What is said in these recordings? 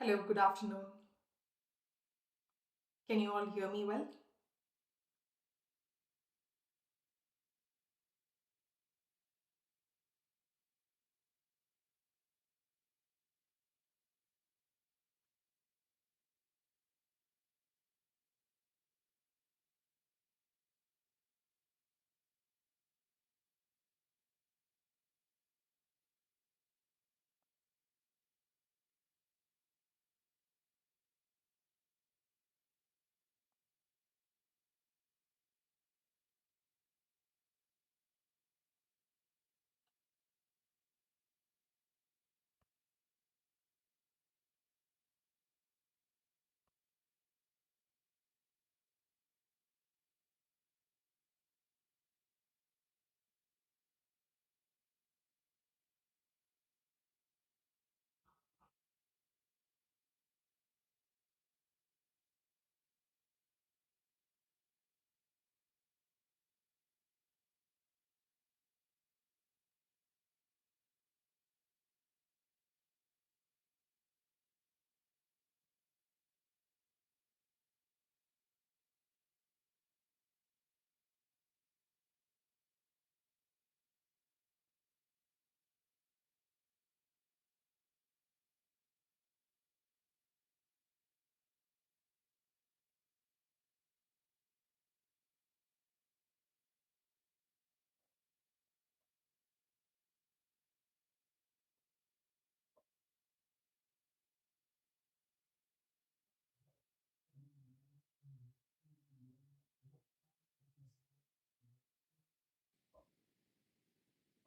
Hello, good afternoon. Can you all hear me well?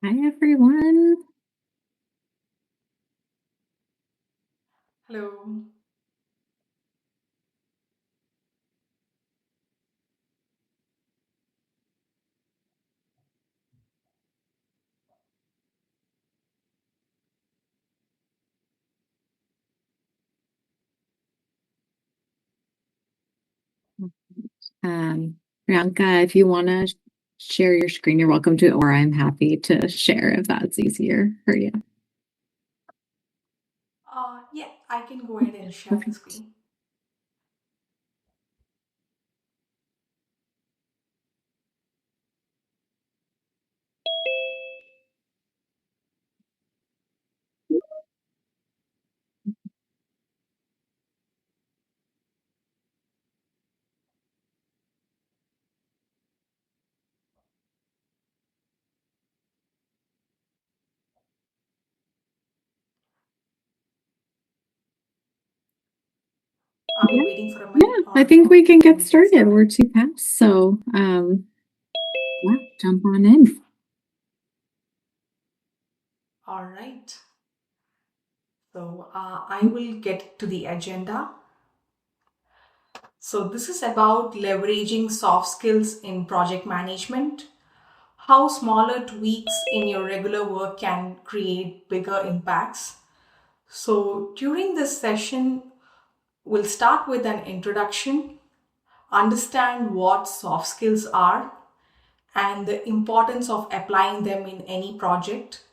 Hi, everyone. Hello. Priyanka, if you want to share your screen, you're welcome to, or I'm happy to share if that's easier for you. Yeah, I can go ahead and share the Perfect. screen. Are we Yeah, waiting for a minute yeah, I or think we can can get we get started. started? We're two past, so yeah, jump on in. All right. So I will get to the agenda. So this is about leveraging soft skills in project management, how smaller tweaks in your regular work can create bigger impacts. So during this session, we'll start with an introduction, understand what soft skills are, and the importance of applying them in any project.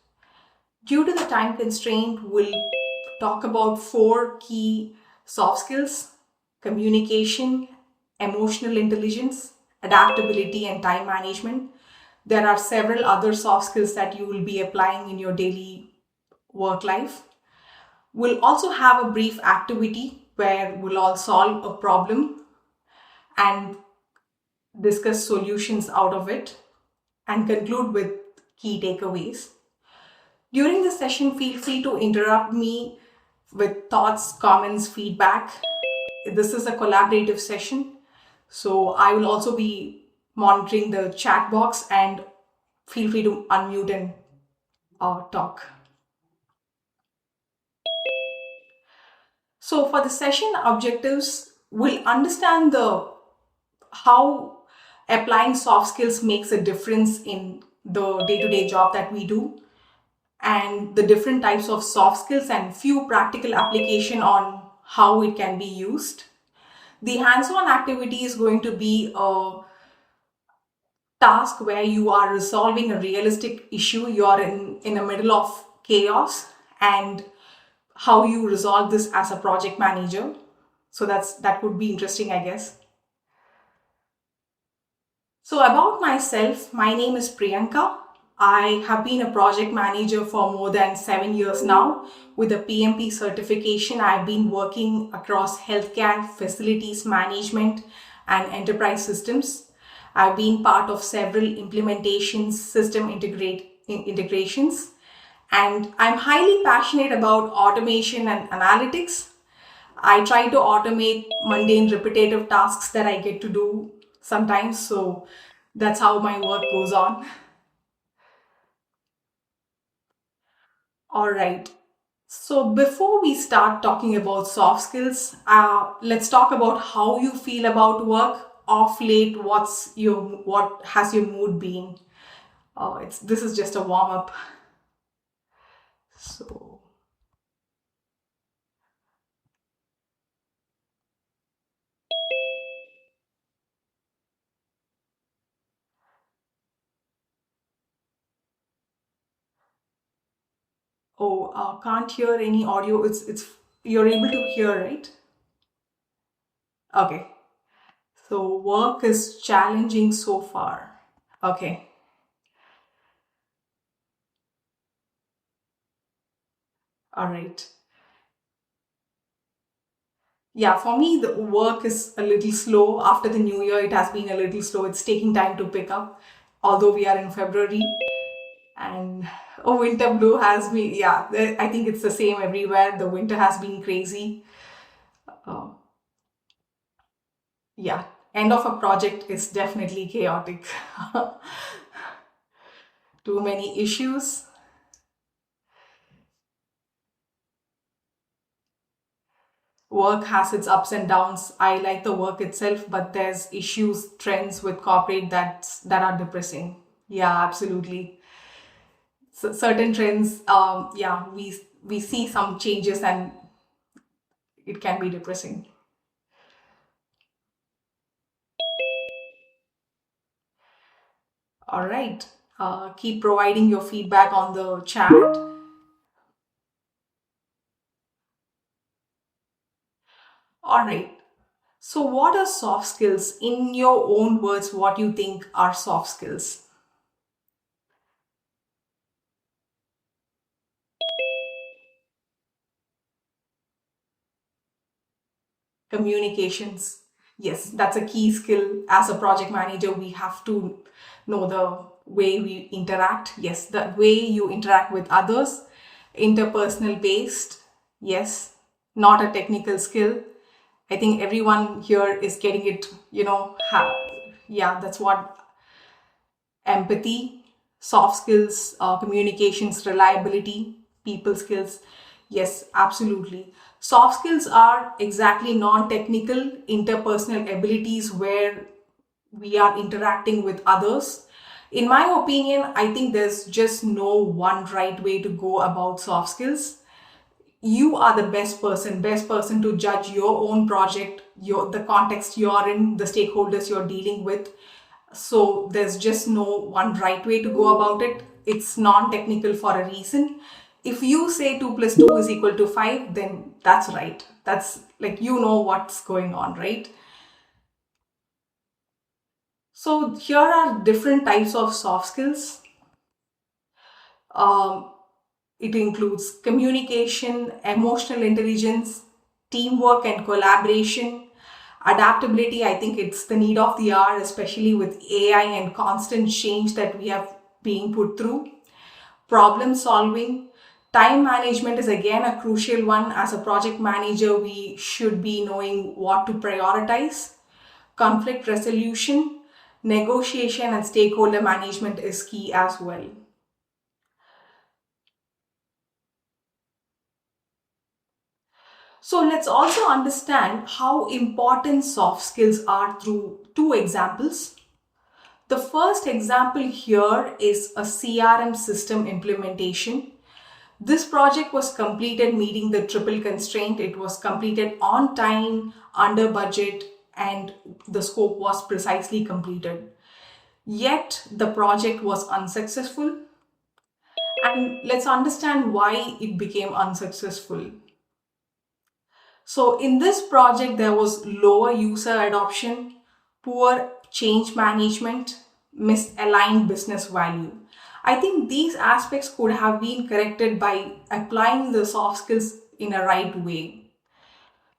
Due to the time constraint, we'll talk about four key soft skills: communication, emotional intelligence, adaptability, and time management. There are several other soft skills that you will be applying in your daily work life. We'll also have a brief activity where we'll all solve a problem and discuss solutions out of it and conclude with key takeaways. During the session, feel free to interrupt me with thoughts, comments, feedback. This is a collaborative session, so I will also be monitoring the chat box and feel free to unmute and talk. So for the session objectives, we'll understand the how applying soft skills makes a difference in the day-to-day job that we do, and the different types of soft skills and few practical application on how it can be used. The hands-on activity is going to be a task where you are resolving a realistic issue. You are in the middle of chaos, and how you resolve this as a project manager. So that would be interesting, I guess. So, about myself, my name is Priyanka. I have been a project manager for more than 7 years now. With a PMP certification, I've been working across healthcare, facilities management, and enterprise systems. I've been part of several implementations, integrations, and I'm highly passionate about automation and analytics. I try to automate mundane, repetitive tasks that I get to do sometimes. So that's how my work goes on. All right. So before we start talking about soft skills, let's talk about how you feel about work off late. What has your mood been? It's This is just a warm up. So, can't hear any audio. It's You're able to hear, right? Okay. So work is challenging so far. Okay. All right. Yeah, for me, the work is a little slow. After the new year, it has been a little slow. It's taking time to pick up, although we are in February. And winter blue has me. Yeah, I think it's the same everywhere. The winter has been crazy. Uh, yeah, end of a project is definitely chaotic. Too many issues. Work has its ups and downs. I like the work itself, but there's issues, trends with corporate that are depressing. Yeah, absolutely. Certain trends, yeah, we see some changes and it can be depressing. All right. Keep providing your feedback on the chat. All right. So, what are soft skills? In your own words, what you think are soft skills? Communications. Yes, that's a key skill. As a project manager, we have to know the way we interact. Yes, the way you interact with others, interpersonal based. Yes, not a technical skill. I think everyone here is getting it, yeah, that's what empathy, soft skills, communications, reliability, people skills. Yes, absolutely. Soft skills are exactly non technical interpersonal abilities where we are interacting with others. In my opinion, I think there's just no one right way to go about soft skills. You are the best person to judge your own project, the context you're in, the stakeholders you're dealing with. So there's just no one right way to go about it. It's non-technical for a reason. If you say 2 plus 2 is equal to 5, then that's right. That's like, what's going on, right? So here are different types of soft skills. Um, it includes communication, emotional intelligence, teamwork and collaboration, adaptability. I think it's the need of the hour, especially with AI and constant change that we have being put through. Problem solving. Time management is again a crucial one. As a project manager, we should be knowing what to prioritize. Conflict resolution, negotiation, and stakeholder management is key as well. So let's also understand how important soft skills are through two examples. The first example here is a CRM system implementation. This project was completed meeting the triple constraint. It was completed on time, under budget, and the scope was precisely completed. Yet the project was unsuccessful. And let's understand why it became unsuccessful. So in this project, there was lower user adoption, poor change management, misaligned business value. I think these aspects could have been corrected by applying the soft skills in a right way.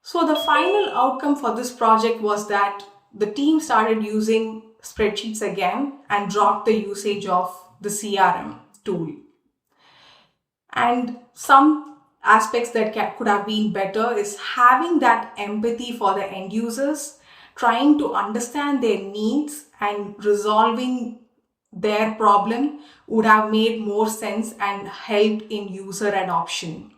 So the final outcome for this project was that the team started using spreadsheets again and dropped the usage of the CRM tool. And some aspects that could have been better is having that empathy for the end users, trying to understand their needs and resolving their problem would have made more sense and helped in user adoption.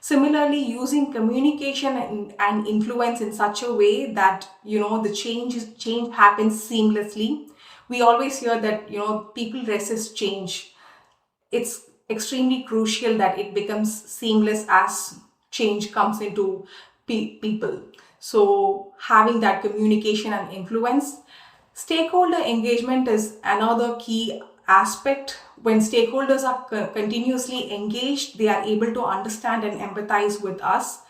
Similarly, using communication and influence in such a way that the change happens seamlessly. We always hear that people resist change. It's extremely crucial that it becomes seamless as change comes into people. So having that communication and influence. Stakeholder engagement is another key aspect. When stakeholders are continuously engaged, they are able to understand and empathize with us.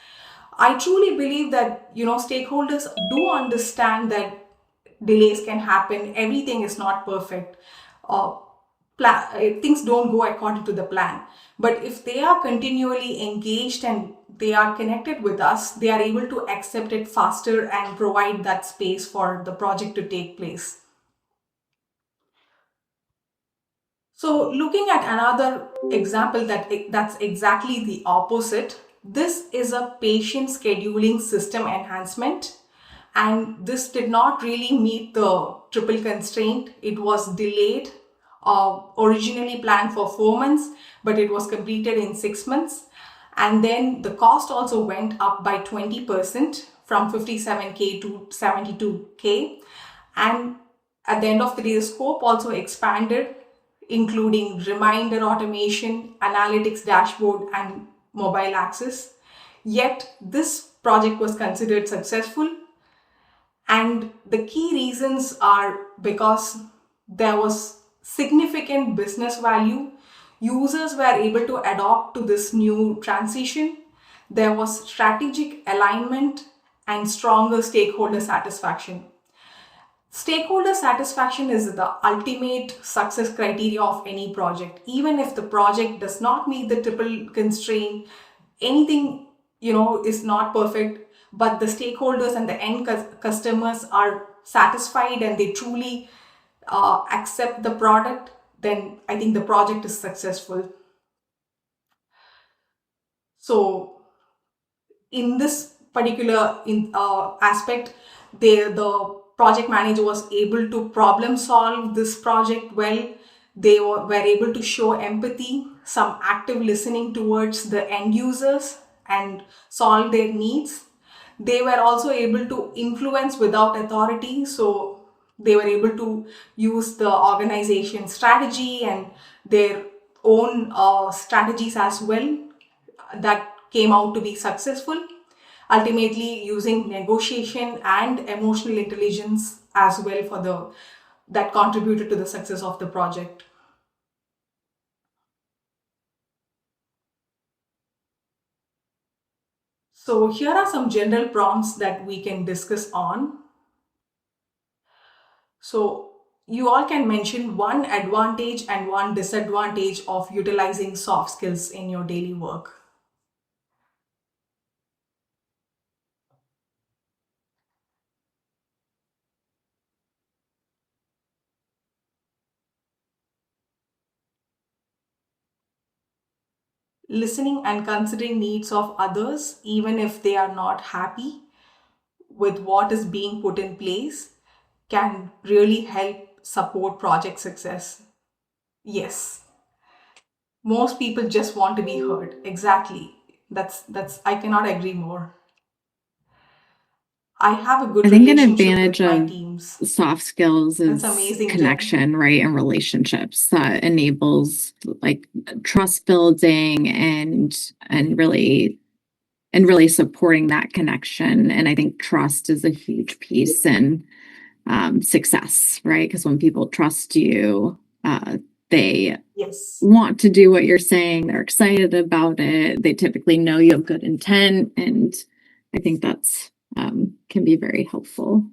I truly believe that stakeholders do understand that delays can happen. Everything is not perfect. Uh, Things don't go according to the plan. But if they are continually engaged and they are connected with us, they are able to accept it faster and provide that space for the project to take place. So looking at another example that's exactly the opposite. This is a patient scheduling system enhancement, and this did not really meet the triple constraint. It was delayed, originally planned for 4 months, but it was completed in 6 months. And then the cost also went up by 20% from 57K to 72K. And at the end of the day, the scope also expanded, including reminder automation, analytics dashboard, and mobile access. Yet, this project was considered successful, and the key reasons are because there was significant business value. Users were able to adopt to this new transition. There was strategic alignment and stronger stakeholder satisfaction. Stakeholder satisfaction is the ultimate success criteria of any project. Even if the project does not meet the triple constraint, anything is not perfect, but the stakeholders and the end customers are satisfied and they truly accept the product, then I think the project is successful. So in this particular aspect, the project manager was able to problem solve this project well. They were able to show empathy, some active listening towards the end users, and solve their needs. They were also able to influence without authority. So they were able to use the organization strategy and their own strategies as well, that came out to be successful, ultimately using negotiation and emotional intelligence as well for the that contributed to the success of the project. So here are some general prompts that we can discuss on. So you all can mention one advantage and one disadvantage of utilizing soft skills in your daily work. Listening and considering needs of others, even if they are not happy with what is being put in place, can really help support project success. Yes, most people just want to be heard. Exactly. That's I cannot agree more. I have a I good think an relationship advantage with my of teams. soft skills That's is amazing, Jen. connection, right? And relationships that enables like trust building and really supporting that connection. And I think trust is a huge piece in success, right? Because when people trust you, they Yes. want to do what you're saying. They're excited about it. They typically know you have good intent, and I think that's can be very helpful.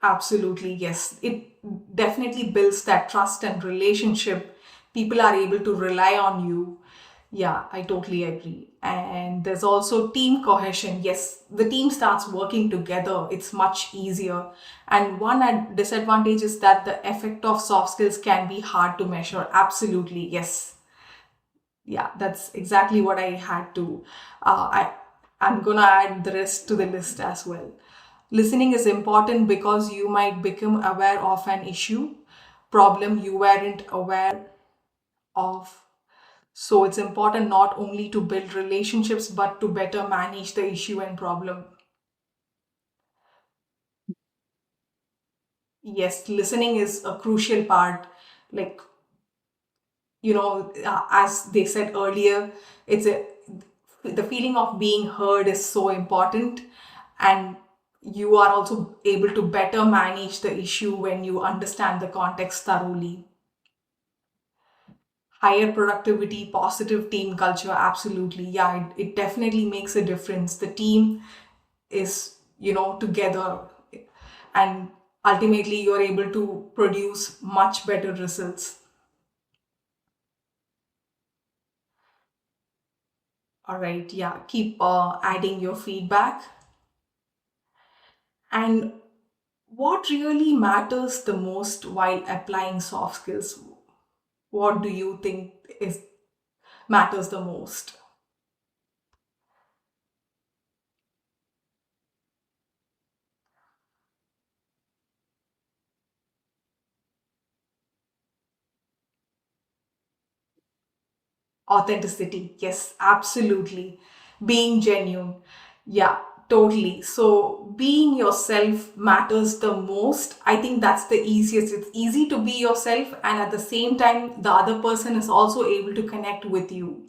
Absolutely, yes. It definitely builds that trust and relationship. People are able to rely on you. Yeah, I totally agree. And there's also team cohesion. Yes, the team starts working together. It's much easier. And one disadvantage is that the effect of soft skills can be hard to measure. Absolutely, yes. Yeah, that's exactly what I had to. I'm gonna add the rest to the list as well. Listening is important because you might become aware of an issue, problem you weren't aware of. So it's important not only to build relationships but to better manage the issue and problem. Yes, listening is a crucial part. Like, as they said earlier, it's a the feeling of being heard is so important, and you are also able to better manage the issue when you understand the context thoroughly. Higher productivity, positive team culture, absolutely, yeah, it definitely makes a difference. The team is, together, and ultimately you're able to produce much better results. All right, yeah, keep adding your feedback. And what really matters the most while applying soft skills? What do you think is matters the most? Authenticity, yes, absolutely. Being genuine, yeah, totally. So being yourself matters the most. I think that's the easiest. It's easy to be yourself, and at the same time the other person is also able to connect with you.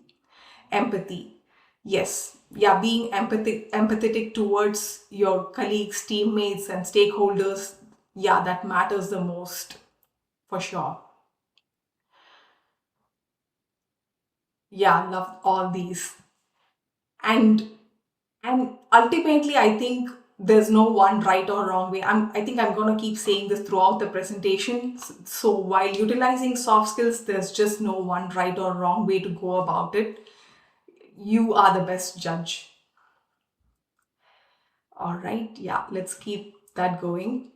Empathy, yes, yeah, being empathetic towards your colleagues, teammates and stakeholders, yeah, that matters the most, for sure. Yeah, love all these. And and ultimately I think there's no one right or wrong way. I think I'm going to keep saying this throughout the presentation. So while utilizing soft skills, there's just no one right or wrong way to go about it. You are the best judge. All right, yeah, let's keep that going.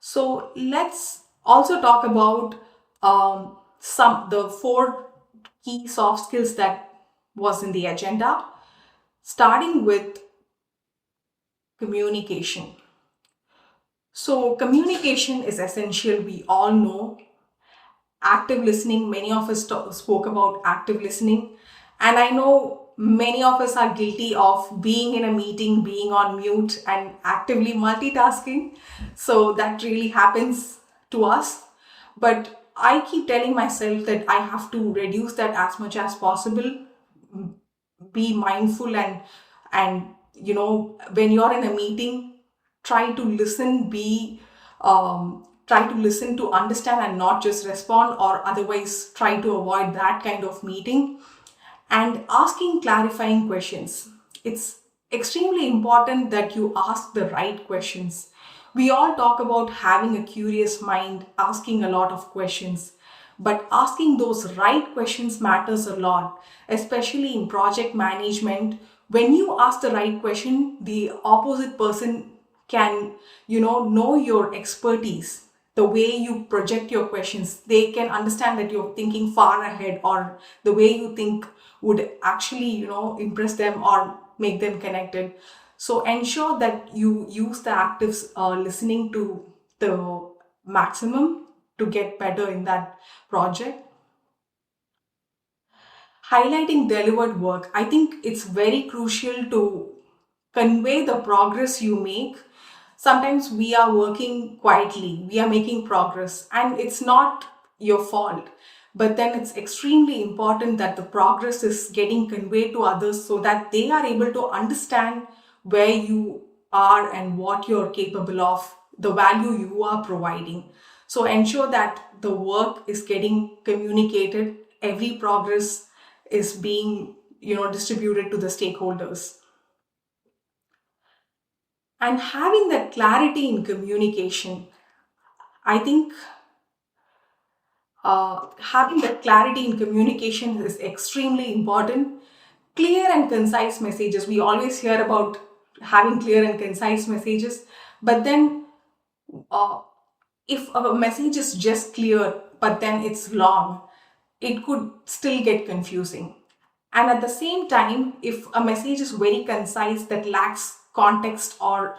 So let's also talk about some the four key soft skills that was in the agenda, starting with communication. So communication is essential. We all know active listening. Many of us spoke about active listening, and I know many of us are guilty of being in a meeting, being on mute, and actively multitasking. So that really happens to us. But I keep telling myself that I have to reduce that as much as possible, be mindful, and when you're in a meeting, try to listen, be try to listen to understand and not just respond, or otherwise try to avoid that kind of meeting. And asking clarifying questions, it's extremely important that you ask the right questions. We all talk about having a curious mind, asking a lot of questions, but asking those right questions matters a lot, especially in project management. When you ask the right question, the opposite person can, know your expertise. The way you project your questions, they can understand that you're thinking far ahead, or the way you think would actually, impress them or make them connected. So ensure that you use the active listening to the maximum to get better in that project. Highlighting delivered work, I think it's very crucial to convey the progress you make. Sometimes we are working quietly, we are making progress, and it's not your fault. But then it's extremely important that the progress is getting conveyed to others so that they are able to understand where you are and what you're capable of, the value you are providing. So ensure that the work is getting communicated, every progress is being, distributed to the stakeholders. And having that clarity in communication, I think having that clarity in communication is extremely important. Clear and concise messages. We always hear about having clear and concise messages, but then uh, if a message is just clear but then it's long, it could still get confusing. And at the same time, if a message is very concise that lacks context or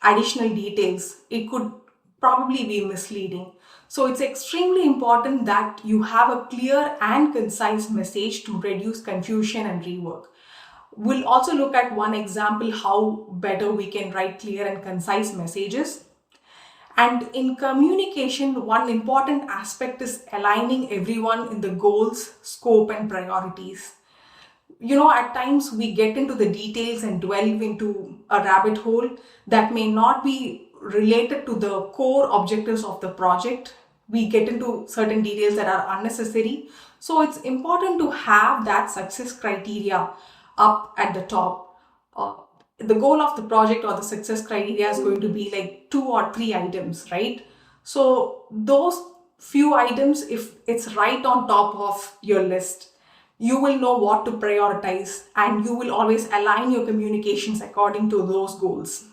additional details, it could probably be misleading. So it's extremely important that you have a clear and concise message to reduce confusion and rework. We'll also look at one example how better we can write clear and concise messages. And in communication, one important aspect is aligning everyone in the goals, scope, and priorities. At times we get into the details and delve into a rabbit hole that may not be related to the core objectives of the project. We get into certain details that are unnecessary. So it's important to have that success criteria up at the top. The goal of the project or the success criteria is going to be like 2 or 3 items, right? So those few items, if it's right on top of your list, you will know what to prioritize and you will always align your communications according to those goals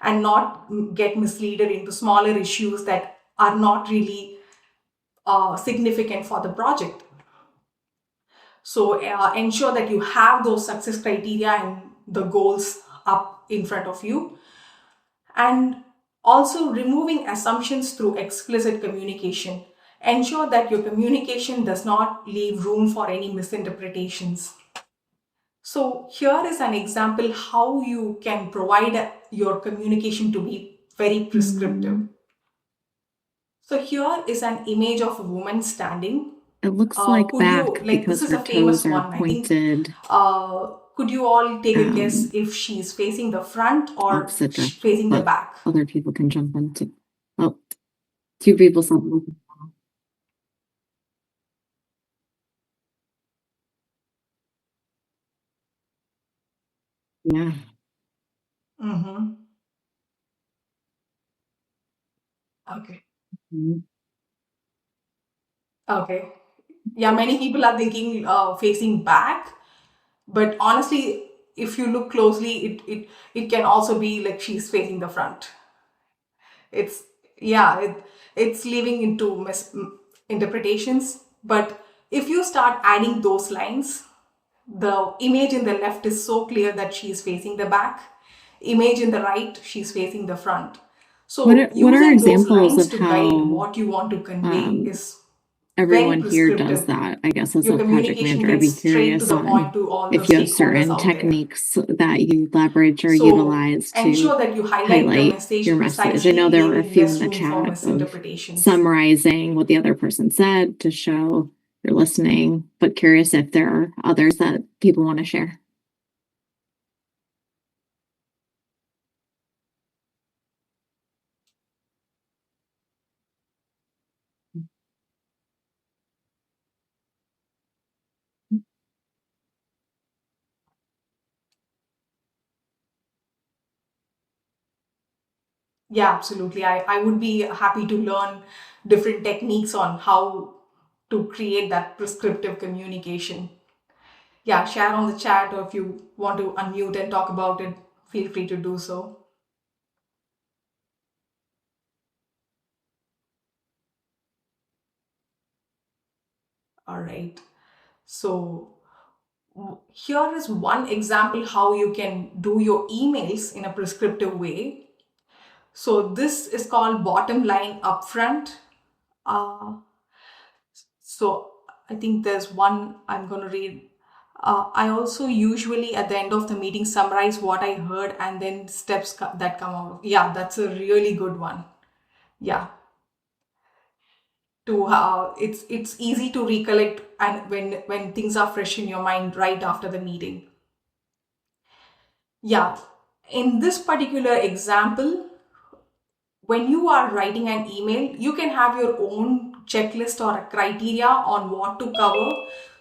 and not get misled into smaller issues that are not really significant for the project. So ensure that you have those success criteria and the goals up in front of you. And also removing assumptions through explicit communication. Ensure that your communication does not leave room for any misinterpretations. So here is an example how you can provide your communication to be very prescriptive. So here is an image of a woman standing. It looks like Could you, back like, this because is her a famous toes are one, I think. pointed Could you all take a guess um, if she's facing the front or opposite direction, facing the but back? other people can jump into. Oh, two people said, yeah. Mm-hmm. Okay. Mhm. Okay. Yeah, many people are thinking facing back, but honestly, if you look closely, it can also be like she's facing the front. It's yeah, it's leaving into interpretations. But if you start adding those lines, the image in the left is so clear that she's facing the back. Image in the right, she's facing the front. So What are using those examples lines of to guide how what you want to convey um, is very everyone here does prescriptive. that? I guess as Your a project communication manager, I'd gets be straight to curious the point on to all the if you have stakeholders certain out there. techniques that you leverage or So utilize to ensure that you highlight the highlight your message message. I know precisely, there were a leaving few in less the room for chat of misinterpretations. summarizing what the other person said to show you're listening, but curious if there are others that people want to share. Yeah, absolutely. I would be happy to learn different techniques on how to create that prescriptive communication. Yeah, share on the chat, or if you want to unmute and talk about it, feel free to do so. All right. So here is one example how you can do your emails in a prescriptive way. So this is called bottom line upfront. Uh, so I think there's one I'm going to read. I also usually at the end of the meeting summarize what I heard and then steps that come out. Yeah, that's a really good one. Yeah, to it's easy to recollect and when things are fresh in your mind right after the meeting. Yeah, In this particular example, when you are writing an email, you can have your own checklist or a criteria on what to cover.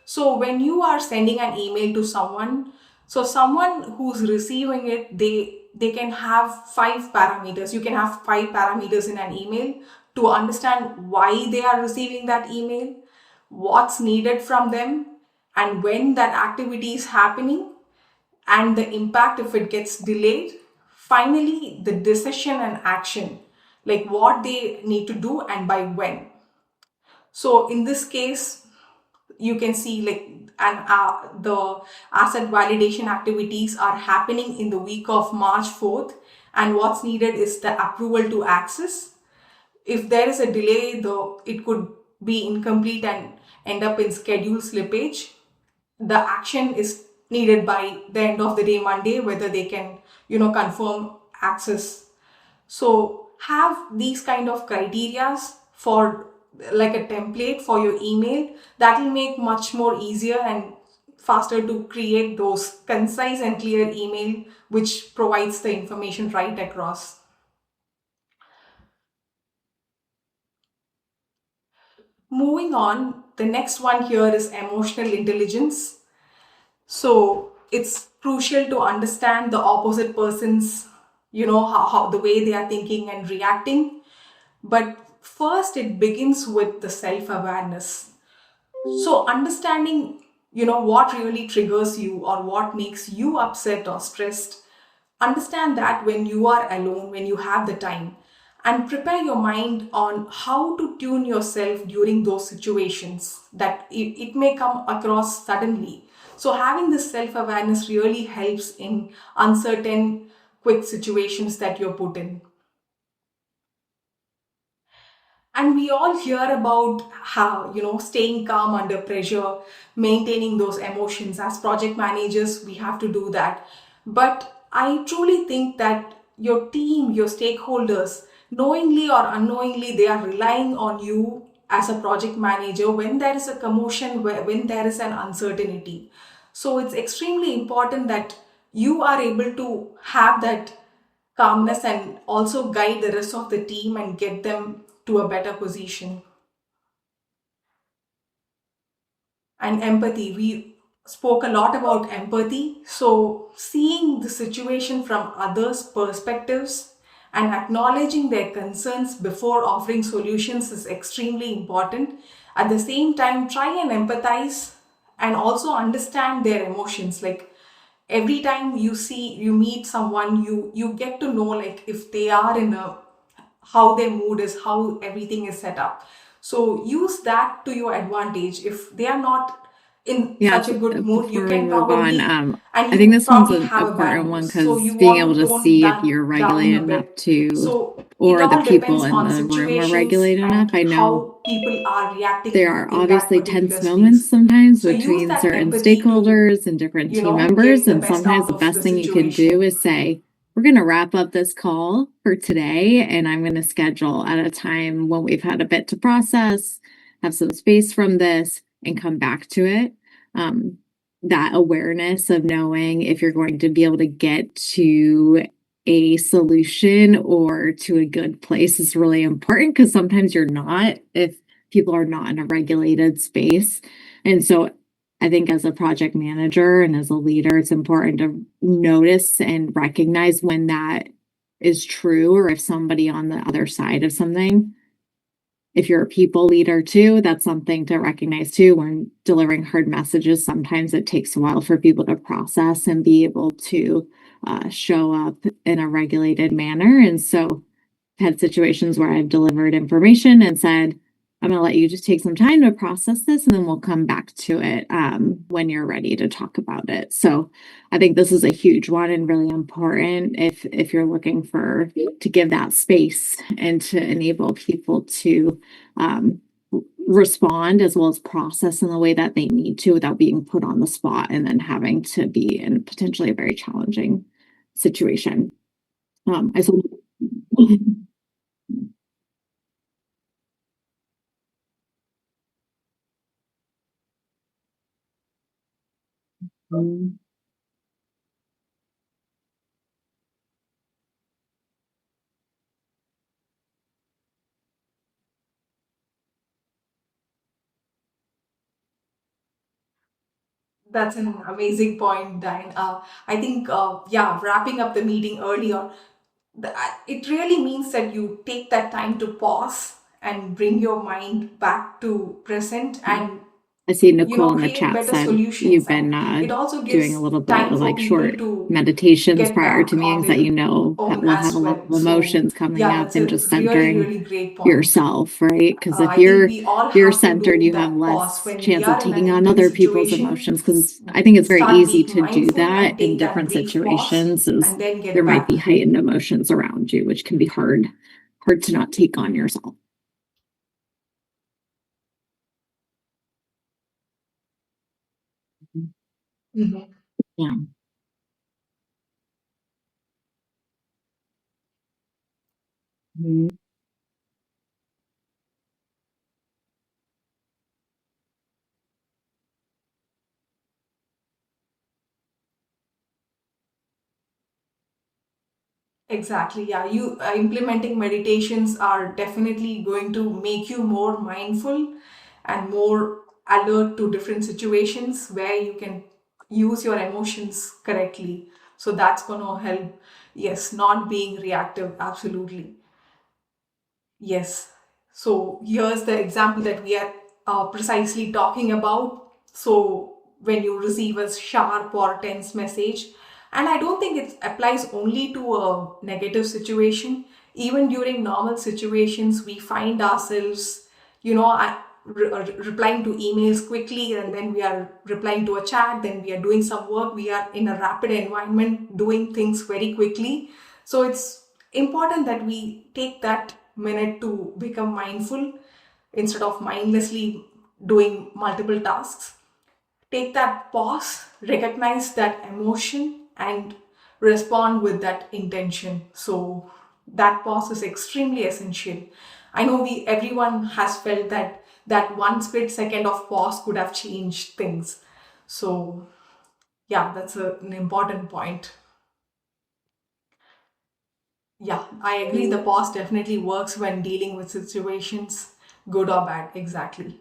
So when you are sending an email to someone, so someone who's receiving it, they can have five parameters. You can have five parameters in an email to understand why they are receiving that email, what's needed from them, and when that activity is happening, and the impact if it gets delayed. Finally, the decision and action, like what they need to do and by when. So in this case, you can see like the asset validation activities are happening in the week of March 4th, and what's needed is the approval to access. If there is a delay, though, it could be incomplete and end up in schedule slippage. The action is needed by the end of the day Monday, whether they can confirm access. So have these kind of criterias for like a template for your email. That will make much more easier and faster to create those concise and clear email which provides the information right across. Moving on, the next one here is emotional intelligence. So it's crucial to understand the opposite person's, how the way they are thinking and reacting. But first, it begins with the self awareness. So understanding, what really triggers you or what makes you upset or stressed. Understand that when you are alone, when you have the time, and prepare your mind on how to tune yourself during those situations that it may come across suddenly. So having this self-awareness really helps in uncertain, quick situations that you're put in. And we all hear about how, staying calm under pressure, maintaining those emotions. As project managers, we have to do that. But I truly think that your team, your stakeholders, knowingly or unknowingly, they are relying on you as a project manager when there is a commotion, when there is an uncertainty. So it's extremely important that you are able to have that calmness and also guide the rest of the team and get them to a better position. And empathy, we spoke a lot about empathy. So seeing the situation from others perspectives and acknowledging their concerns before offering solutions is extremely important. At the same time, try and empathize and also understand their emotions. Like every time you meet someone, you get to know like if they are in a, how their mood is, how everything is set up. So use that to your advantage. If they are not in Yeah, such a good mood, you before we can move on, probably, and I think you this one's probably an have a bad important mood, one so because you being want able to to tone see if that you're down a regulated enough bit. to, So it or the all people depends in on the room are situations regulated enough. and I know how people are there reacting are in that obviously tense particular moments space. sometimes So use between that certain empathy to, stakeholders and different team members. get the And best sometimes out the of best the thing you can do situation. is say, we're going to wrap up this call for today, and I'm going to schedule at a time when we've had a bit to process, have some space from this, and come back to it. Um, that awareness of knowing if you're going to be able to get to a solution or to a good place is really important because sometimes you're not if people are not in a regulated space. And so I think as a project manager and as a leader, it's important to notice and recognize when that is true or if somebody on the other side of something. If you're a people leader too, that's something to recognize too. When delivering hard messages, sometimes it takes a while for people to process and be able to show up in a regulated manner. And so I've had situations where I've delivered information and said, I'm going to let you just take some time to process this and then we'll come back to it when you're ready to talk about it. So I think this is a huge one and really important if you're looking for to give that space and to enable people to um, respond as well as process in the way that they need to without being put on the spot and then having to be in potentially a very challenging situation. I so That's an amazing point, Diane. I think, yeah, wrapping up the meeting earlier, it really means that you take that time to pause and bring your mind back to present and I see Nicole in the create chat better said you've solutions. And been it also doing a gives little bit time of for like people short to meditations get prior back to on meetings that their you know own will have a as lot well. of So emotions coming yeah, up that's and a just really, centering really great point. yourself, right? Because if I think we all you're have to centered, do you have that pause less when we chance of are in an taking on intense other people's situation. emotions. Because I think it's very Start easy being to do mindful that and in take that different brief pause situations, as and then there get might back. be heightened emotions around you, which can be hard to not take on yourself. Mhm. Yeah. Mhm. Exactly. Yeah. You implementing meditations are definitely going to make you more mindful and more alert to different situations where you can use your emotions correctly. So that's going to help. Yes, not being reactive. Absolutely. Yes. So here's the example that we are precisely talking about. So when you receive a sharp or tense message, and I don't think it applies only to a negative situation. Even during normal situations, we find ourselves, replying to emails quickly, and then we are replying to a chat, then we are doing some work. We are in a rapid environment, doing things very quickly. So it's important that we take that minute to become mindful instead of mindlessly doing multiple tasks. Take that pause, recognize that emotion, and respond with that intention. So that pause is extremely essential. I know we everyone has felt that one split second of pause could have changed things. So yeah, that's an important point. Yeah, I agree. The pause definitely works when dealing with situations, good or bad. Exactly.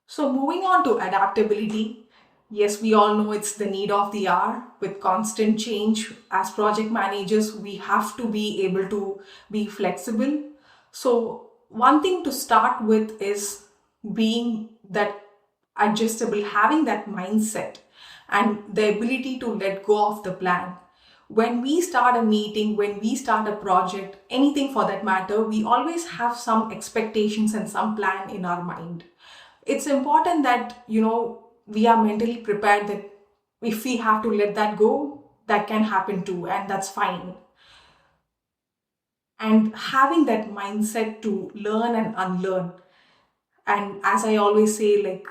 So, moving on to adaptability, yes, we all know it's the need of the hour with constant change. As project managers, we have to be able to be flexible. So, one thing to start with is being that adjustable, having that mindset and the ability to let go of the plan. When we start a meeting, when we start a project, anything for that matter, we always have some expectations and some plan in our mind. It's important that we are mentally prepared that if we have to let that go, that can happen too, and that's fine. And having that mindset to learn and unlearn. And as I always say, like,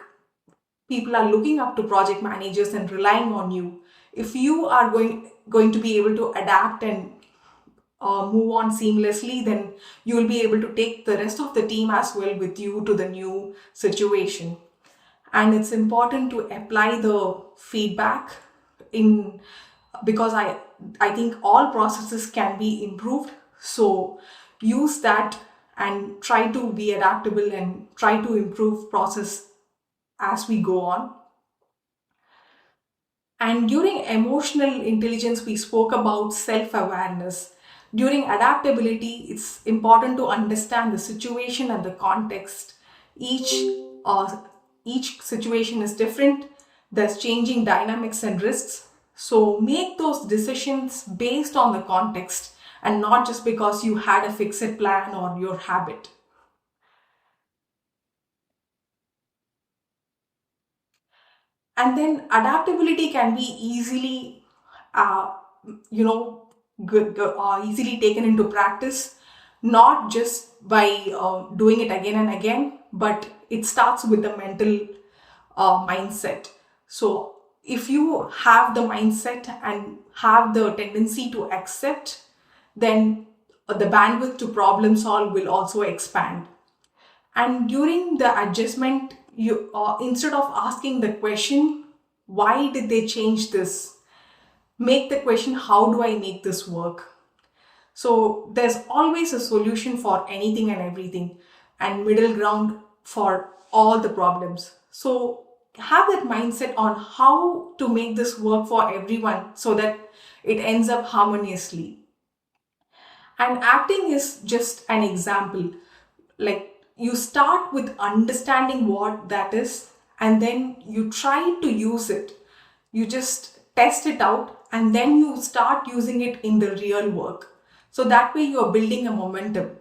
people are looking up to project managers and relying on you. If you are going to be able to adapt and move on seamlessly, then you will be able to take the rest of the team as well with you to the new situation. And it's important to apply the feedback in, because I think all processes can be improved. So use that and try to be adaptable and try to improve process as we go on. And during emotional intelligence, we spoke about self awareness. During adaptability, it's important to understand the situation and the context. Each, uh, each situation is different, there's changing dynamics and risks. So make those decisions based on the context and not just because you had a fixed plan or your habit. And then adaptability can be easily uh, you know easily taken into practice, not just by doing it again and again, but it starts with the mental mindset. So if you have the mindset and have the tendency to accept, then the bandwidth to problem solve will also expand. And during the adjustment, you instead of asking the question, why did they change this? Make the question, how do I make this work? So there's always a solution for anything and everything. and middle ground for all the problems. So have that mindset on how to make this work for everyone so that it ends up harmoniously. And acting is just an example. Like, you start with understanding what that is, and then you try to use it. You just test it out, and then you start using it in the real work. So that way, you are building a momentum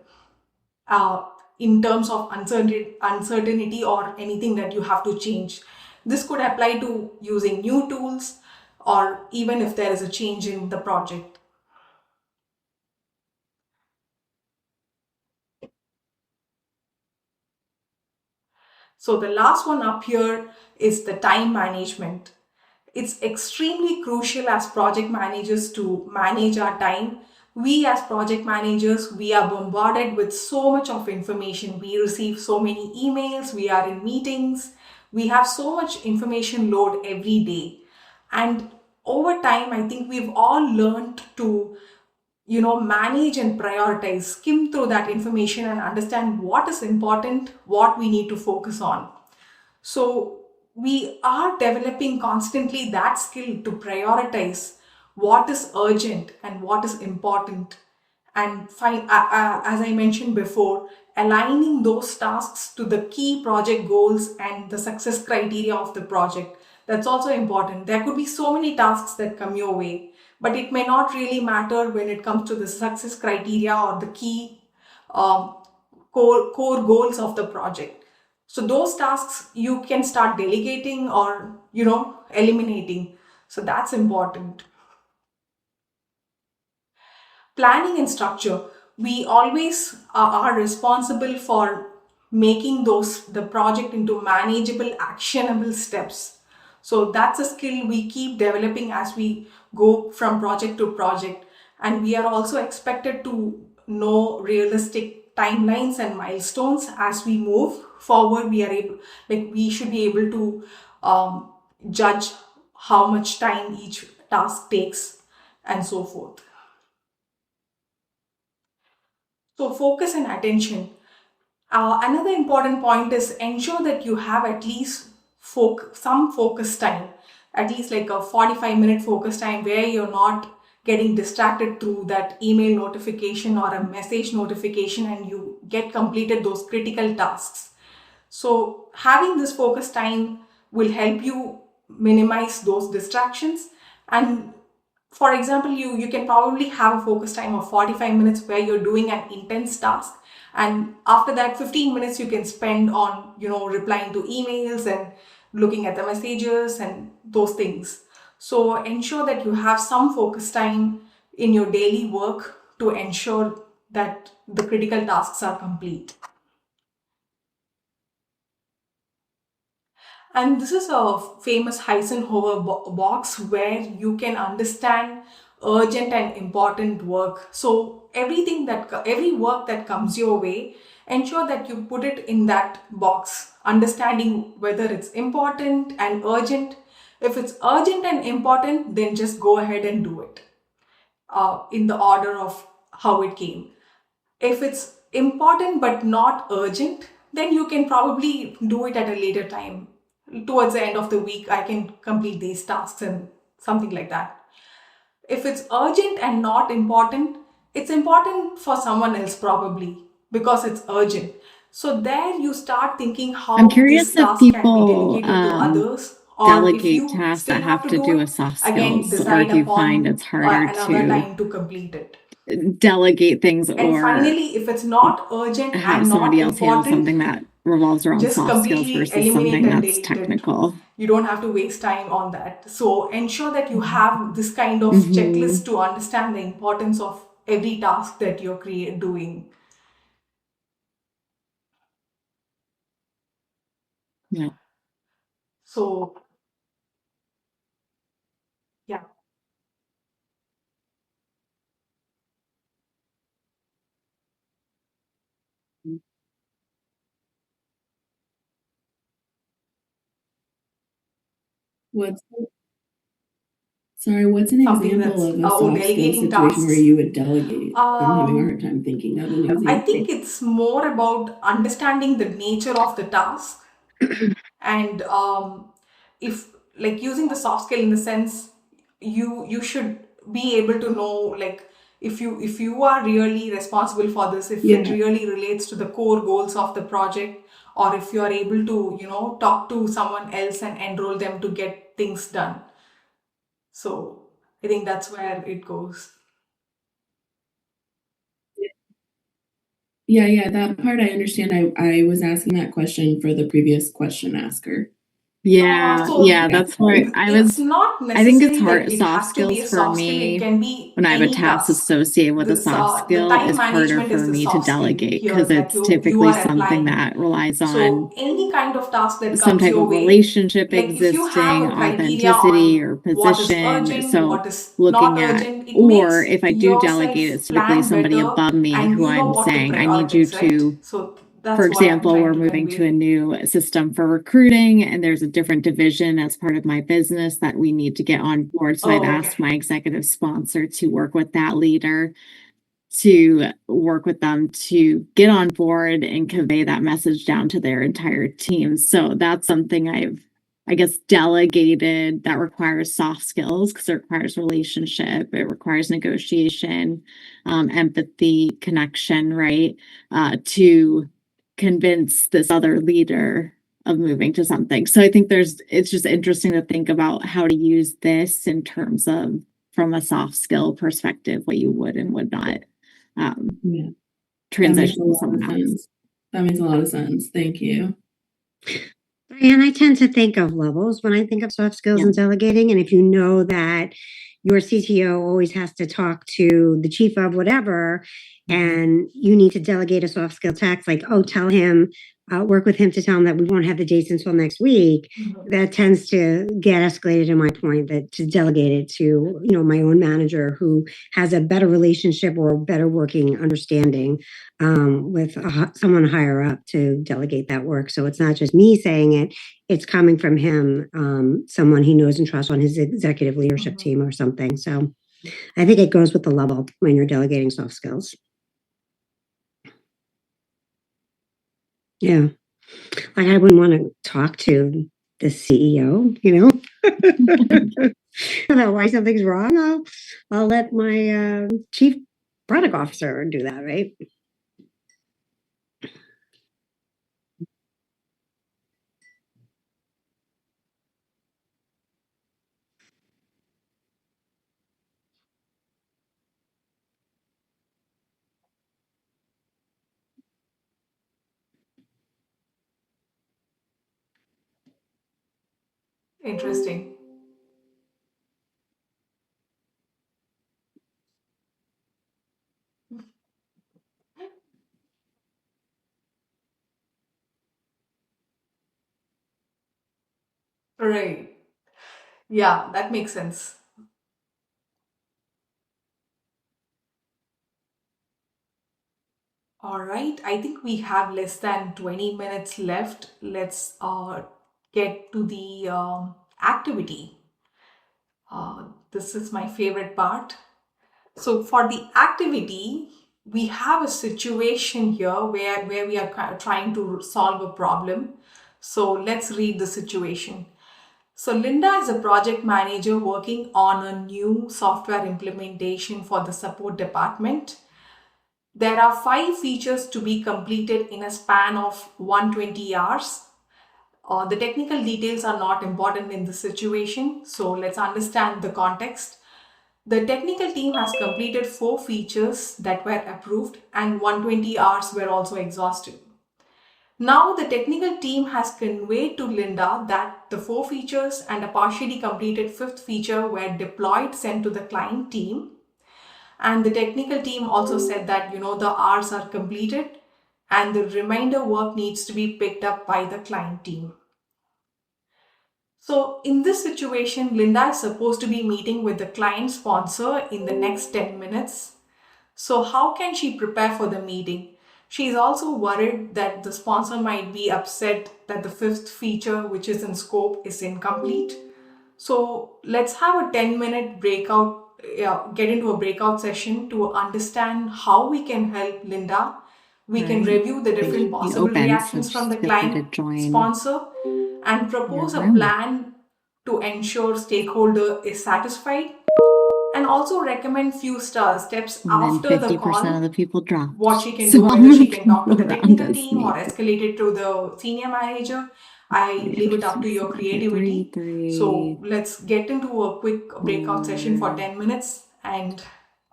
uh, in terms of uncertainty or anything that you have to change. This could apply to using new tools or even if there is a change in the project. So the last one up here is the time management. It's extremely crucial as project managers to manage our time. We as project managers, we are bombarded with so much of information. We receive so many emails, we are in meetings, we have so much information load every day. And over time, I think we've all learned to manage and prioritize, skim through that information and understand what is important, what we need to focus on. So we are developing constantly that skill to prioritize what is urgent and what is important, and find, as I mentioned before, aligning those tasks to the key project goals and the success criteria of the project. That's also important. There could be so many tasks that come your way, but it may not really matter when it comes to the success criteria or the key um, core goals of the project. So those tasks you can start delegating or eliminating. So that's important. Planning and structure, we always are responsible for making those the project into manageable actionable steps. So that's a skill we keep developing as we go from project to project, and we are also expected to know realistic timelines and milestones as we move forward. We are able, like, we should be able to judge how much time each task takes and so forth. So focus and attention. Another important point is ensure that you have at least some focus time, at least like a 45-minute focus time where you're not getting distracted through that email notification or a message notification, and you get completed those critical tasks. So having this focus time will help you minimize those distractions. And for example, you can probably have a focus time of 45 minutes where you're doing an intense task, and after that 15 minutes you can spend on replying to emails and looking at the messages and those things. So ensure that you have some focus time in your daily work to ensure that the critical tasks are complete. And this is a famous Heisenhower box where you can understand urgent and important work. So every work that comes your way, ensure that you put it in that box, understanding whether it's important and urgent. If it's urgent and important, then just go ahead and do it in the order of how it came. If it's important but not urgent, then you can probably do it at a later time. Towards the end of the week, I can complete these tasks and something like that. If it's urgent and not important, it's important for someone else probably because it's urgent. So there you start thinking I'm how this curious if task can be people delegated to others, or if delegate you tasks still that have have to to do do it, with soft again, skills, or decide if you find upon it's harder another to time to complete it. delegate things And or finally, if it's not urgent have and somebody not else handle important, something that revolves around just soft skills completely versus eliminate something and that's delete it. technical. You don't have to waste time on that. So ensure that you have this kind of Mm-hmm. checklist to understand the importance of every task that you're doing. Yeah. So yeah. What's Sorry, what's an something example that's of a soft skill delegating situation where tasks. you would delegate? I'm having a hard Um, time thinking of an I think example. it's more about understanding the nature of the task and if like using the soft skill in the sense you should be able to know like if you are really responsible for this, if it Yeah. really relates to the core goals of the project, or if you are able to talk to someone else and enroll them to get things done. So I think that's where it goes. Yeah, yeah, that part I understand. I was asking that question for the previous question asker. Yeah, So yeah, Yeah. that's what I it's was. not I think it's necessary that hard. it Soft has to be skills a for soft skill. It me, can be when I have a any task task. associated with a This soft the skill, time is harder management for is the me to soft skill delegate here because that it's you typically are something applying. that relies So on any kind of task that some comes type your of way, relationship like if you have existing, a criteria authenticity, on or what is position. urgent, So what is not looking at, urgent, it or makes if I do delegate, yourself it's typically plan somebody better above me and who you know I'm what to saying, I need you prioritize, right? to, So for that's what I'm example, trying we're to moving to a convey. new system for recruiting, and there's a different division as part of my business that we need to get on board. So I've Oh, okay. asked my executive sponsor to work with that leader, to work with them to get on board and convey that message down to their entire team. So that's something I guess, delegated that requires soft skills because it requires relationship, it requires negotiation, empathy, connection, right? To convince this other leader of moving to something. So I think it's just interesting to think about how to use this in terms of from a soft skill perspective, what you would and would not um, Yeah. That makes a transition to lot someone of else. sense. That makes a lot of sense. Thank you. And I tend to think of levels when I think of soft skills Yeah. and delegating. And if you know that your CTO always has to talk to the chief of whatever, and you need to delegate a soft skill task, like, oh, tell him, work with him to tell him that we won't have the dates until next week. That tends to get escalated in my point that to delegate it to, my own manager who has a better relationship or better working understanding with someone higher up to delegate that work. So it's not just me saying it, it's coming from him, someone he knows and trusts on his executive leadership team or something. So I think it goes with the level when you're delegating soft skills. Yeah. Like I wouldn't want to talk to the CEO, about why something's wrong. I'll let my chief product officer do that, right? Interesting. Right. Yeah, that makes sense. All right. I think we have less than 20 minutes left. Let's get to the activity. This is my favorite part. So for the activity, we have a situation here where we are trying to solve a problem. So let's read the situation. So Linda is a project manager working on a new software implementation for the support department. There are 5 features to be completed in a span of 120 hours. The technical details are not important in this situation, so let's understand the context. The technical team has completed 4 features that were approved, and 120 hours were also exhausted. Now, the technical team has conveyed to Linda that the 4 features and a partially completed 5th feature were deployed, sent to the client team. And the technical team also said that, the hours are completed and the remainder work needs to be picked up by the client team. So, in this situation, Linda is supposed to be meeting with the client sponsor in the next 10 minutes. So, how can she prepare for the meeting? She is also worried that the sponsor might be upset that the 5th feature, which is in scope, is incomplete. So let's have a 10-minute breakout, get into a breakout session to understand how we can help Linda. We can Right. review the They different should be possible open, so reactions from just the feel free to client join sponsor and your propose a room. plan to ensure stakeholder is satisfied, and also recommend few steps And then after the 50% of the call, people dropped. what she can So do, all whether the she can talk to people the around technical us team or need escalate it to the senior manager. I leave it up to your creativity. So let's get into a quick breakout session for 10 minutes and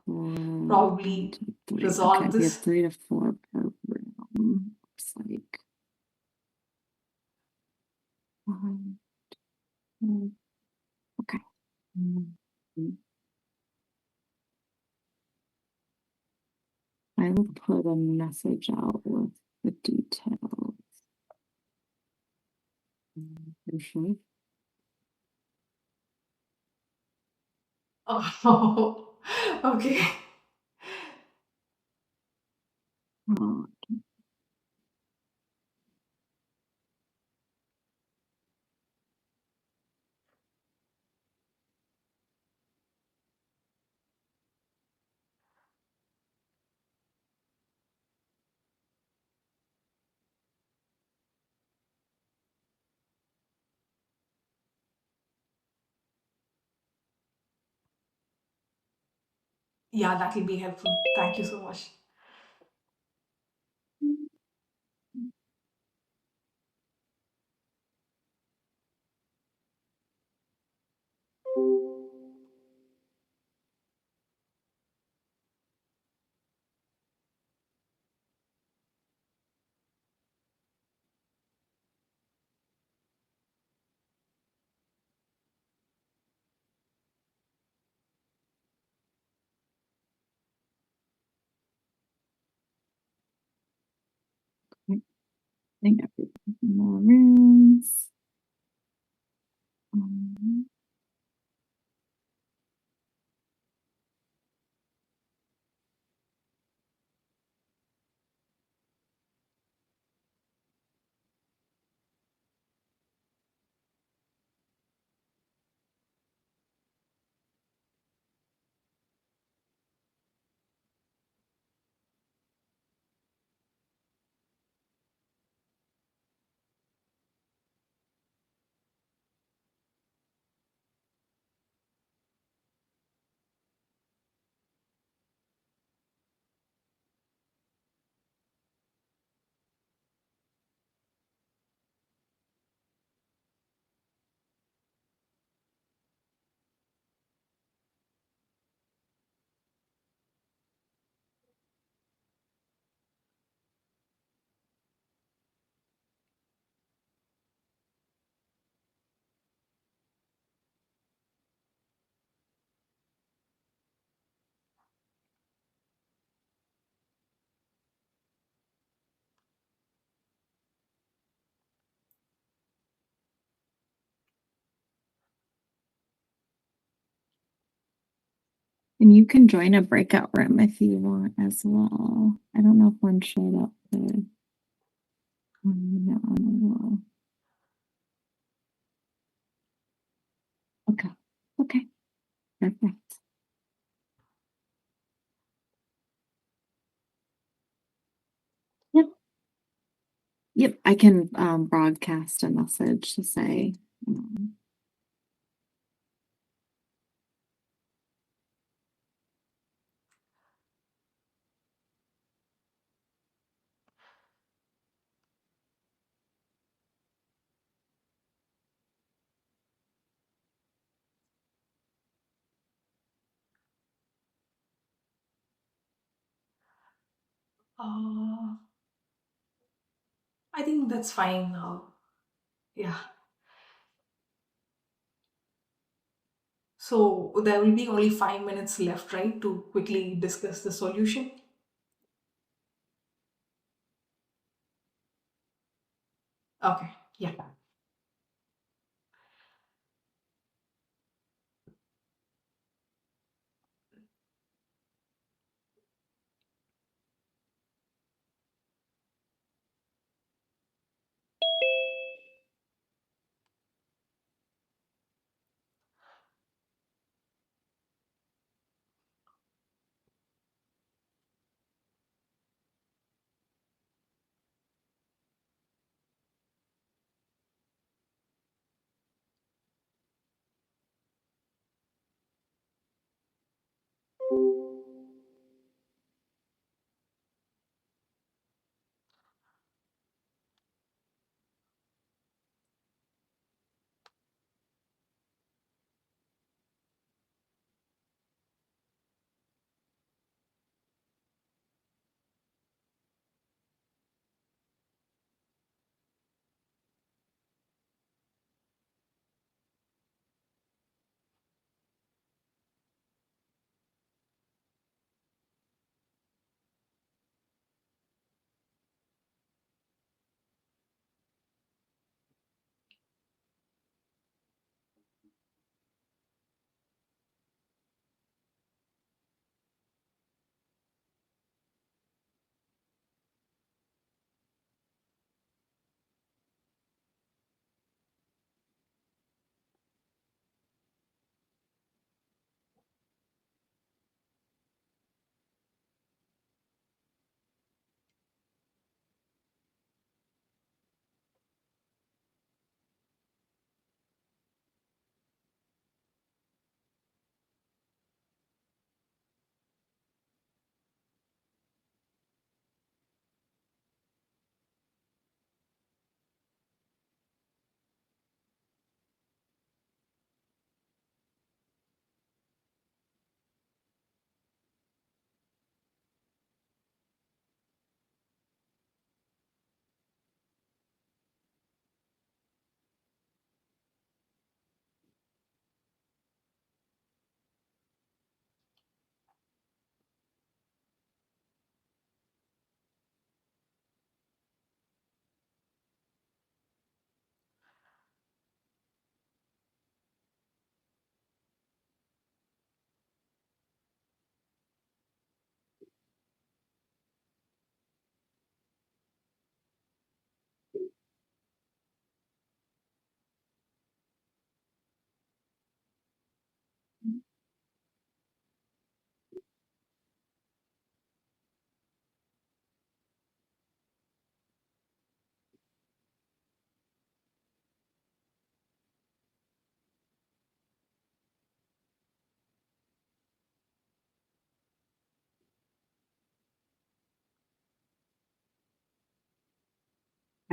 probably resolve Okay, we have this. 3 to 4 per room. Looks like. Okay. I will put a message out with the details. Usually. Oh, okay. Oh, Yeah, that will be helpful. Thank you so much. I think everything more rooms. Um, And you can join a breakout room if you want as well. I don't know if one showed up there. No. Okay. Okay. Perfect. Yep. Yep. I can broadcast a message to say. Uh, I think that's fine now. Yeah. So there will be only 5 minutes left, right, to quickly discuss the solution. Okay. Yeah.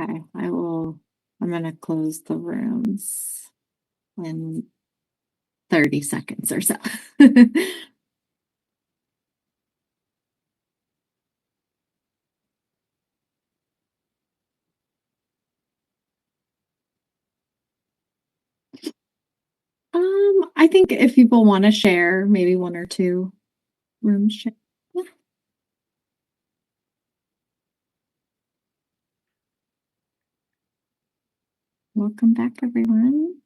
Okay, I'm gonna close the rooms in 30 seconds or so. I think if people want to share, maybe one or two rooms share. Yeah. Welcome back, everyone.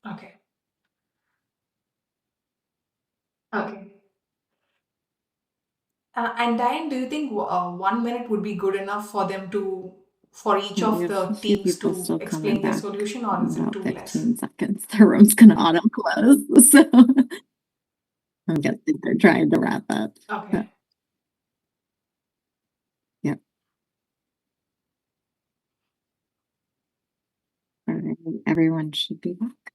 Okay. Okay. And Diane, do you think 1 minute would be good enough for them to, for each We of have a the few teams people to still coming explain their back solution, or in is it about too less? 15 seconds. The room's gonna auto close. So I'm guessing they're trying to wrap up. Okay. Yep. All right. Everyone should be back.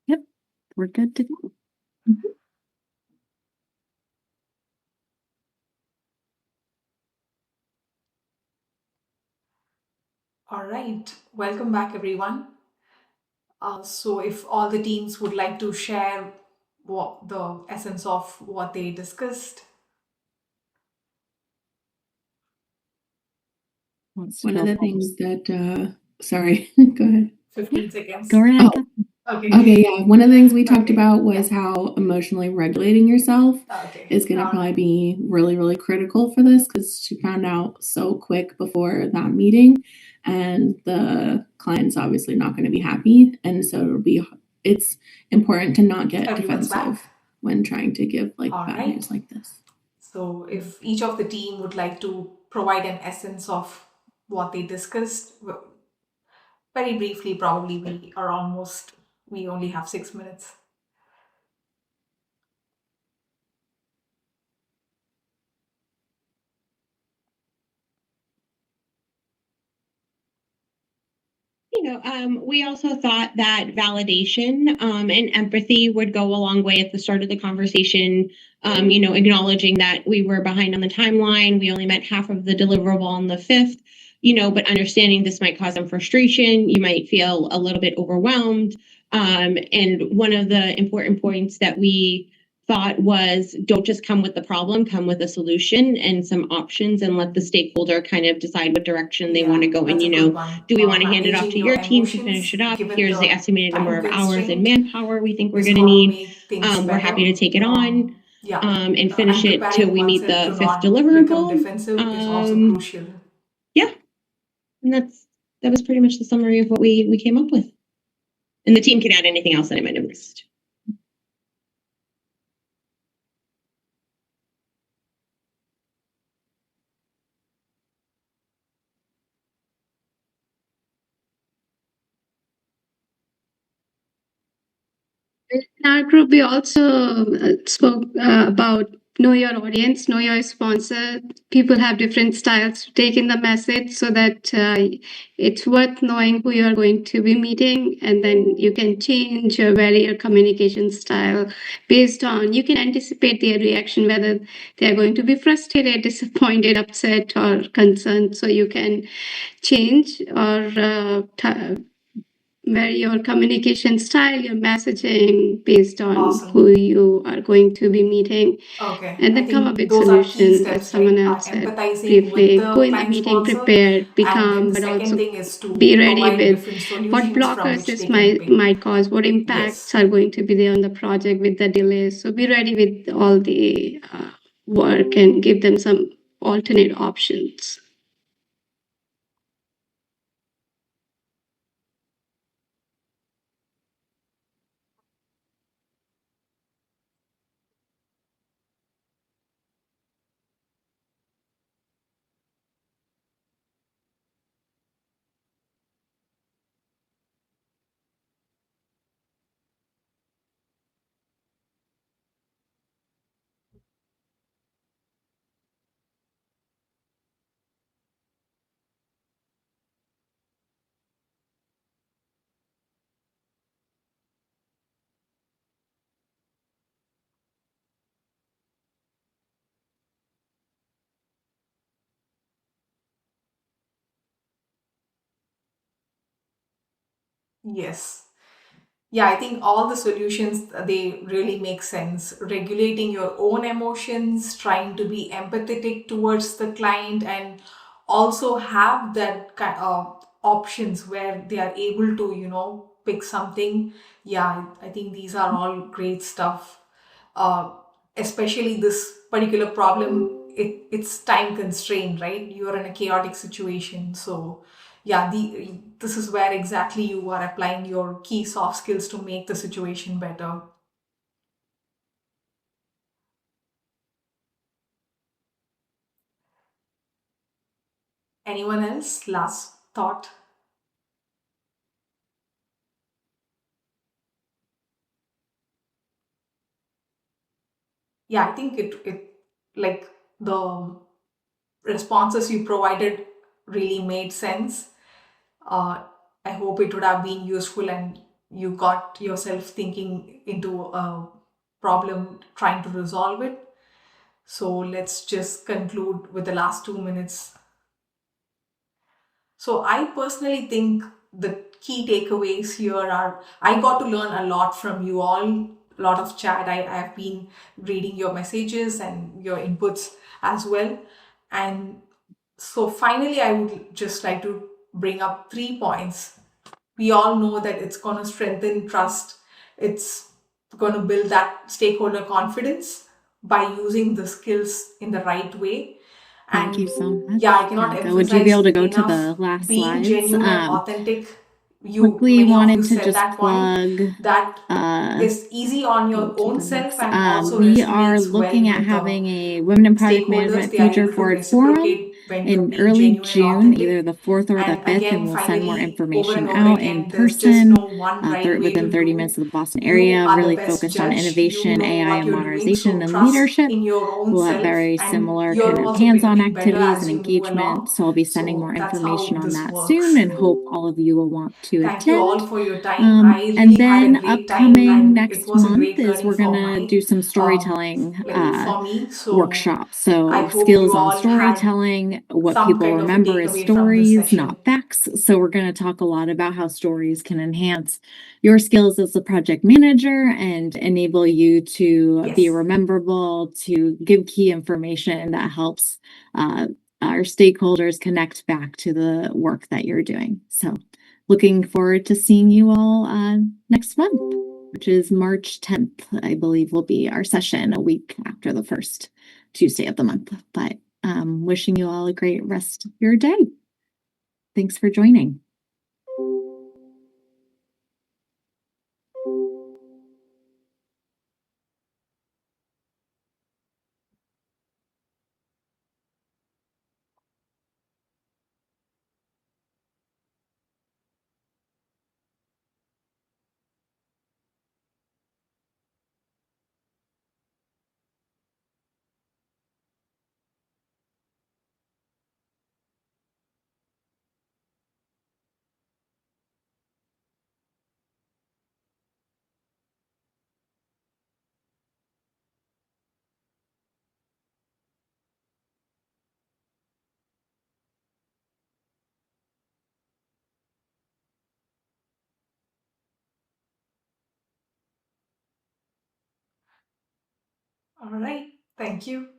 Yep. We're good to go. Mhm. All right. Welcome back, everyone. So, if all the teams would like to share what the essence of what they discussed. One of the things that, sorry, go ahead. 15 seconds. Go right ahead. Okay. Okay, yeah. One of the things we talked Okay, about was yeah. how emotionally regulating yourself Okay. is going to probably be really, really critical for this, because she found out so quick before that meeting, and the client's obviously not going to be happy. And so it's important to not get Everyone's defensive back. when trying to give like All bad right. news like this. So, if each of the team would like to provide an essence of what they discussed, very briefly, probably we only have 6 minutes. We also thought that validation and empathy would go a long way at the start of the conversation. Acknowledging that we were behind on the timeline, we only met half of the deliverable on the 5th, but understanding this might cause some frustration. You might feel a little bit overwhelmed. And one of the important points that we thought was, don't just come with the problem, come with a solution and some options, and let the stakeholder kind of decide what direction they want to go in. That's a good one. Do we want to hand it off Managing to your your team to finish emotions, it up? given Here's the the estimated number time of hours and constraint, manpower we think we're is going to going to need. make things We're happy better. to take it on and finish And it till preparing we meet oneself the to 5th not become deliverable. defensive is also crucial. Yeah, and that was pretty much the summary of what we came up with. And the team can add anything else that I might have missed. In our group, we also spoke about know your audience, know your sponsor. People have different styles to take in the message, so that it's worth knowing who you are going to be meeting, and then you can change or vary your communication style based on, you can anticipate their reaction, whether they're going to be frustrated, disappointed, upset, or concerned. So you can change or where your communication style, your messaging based on Awesome. who you are going to be meeting, Okay. and I then come up think with those are key solutions, as steps, someone right? else said Empathizing with briefly. Go the in the client meeting sponsor. prepared, be And then calm, the but second also thing is to be ready provide with different what solutions from blockers which this they can pick. might cause, what impacts Yes. are going to be there on the project with the delays. So be ready with all the work and give them some alternate options. Yes. Yeah, I think all the solutions they really make sense. Regulating your own emotions, trying to be empathetic towards the client, and also have that kind of options where they are able to, pick something. Yeah, I think these are all great stuff. Uh, Especially this particular problem, it's time constrained, right? You are in a chaotic situation, so yeah, this is where exactly you are applying your key soft skills to make the situation better. Anyone else? Last thought? Yeah, I think it like the responses you provided really made sense. Uh, I hope it would have been useful and you got yourself thinking into a problem, trying to resolve it. So let's just conclude with the last 2 minutes. So I personally think the key takeaways here are I got to learn a lot from you all, a lot of chat. I've been reading your messages and your inputs as well. And so finally, I would just like to bring up 3 points. We all know that it's going to strengthen trust. It's going to build that stakeholder confidence by using the skills in the right way. Thank you And so yeah, I much, cannot Priyanka. Would you be able emphasize to go to enough the last being slides? genuine and authentic. Quickly Many of you wanted to said just that point, plug that uh is easy on go your to own the self next. and also We are resonates well looking at with the having a Women in Project stakeholders. Management They are Future able to Forward Forum reciprocate when you're in being early genuine and June, either authentic. the 4th or the And 5th, and again, we'll send more finally, over and information over out in again, there's just person no one right way within to 30 minutes do. of the Boston You area, are the really best focused on judge. You innovation, know AI, what and you're doing. modernization So and trust leadership. in your own We'll have self, very and similar you're kind of also hands-on becoming better activities as and you move engagement. along. So I'll be sending So more that's how information on this that soon works. and hope all of you will want to Thank you all attend. for your time. I And really had a then great time, upcoming and it next was a month great is learning we're for gonna my do some uh, storytelling for me. So workshops. I So hope you skills on all had storytelling, what some people kind of a remember as takeaway from this stories, session. not facts. So we're going to talk a lot about how stories can enhance your skills as a project manager and enable you to be Yes. rememberable, to give key information that helps uh, our stakeholders connect back to the work that you're doing. So looking forward to seeing you all next month, which is March 10th, I believe will be our session a week after the first Tuesday of the month. But wishing you all a great rest of your day. Thanks for joining. All right. Thank you.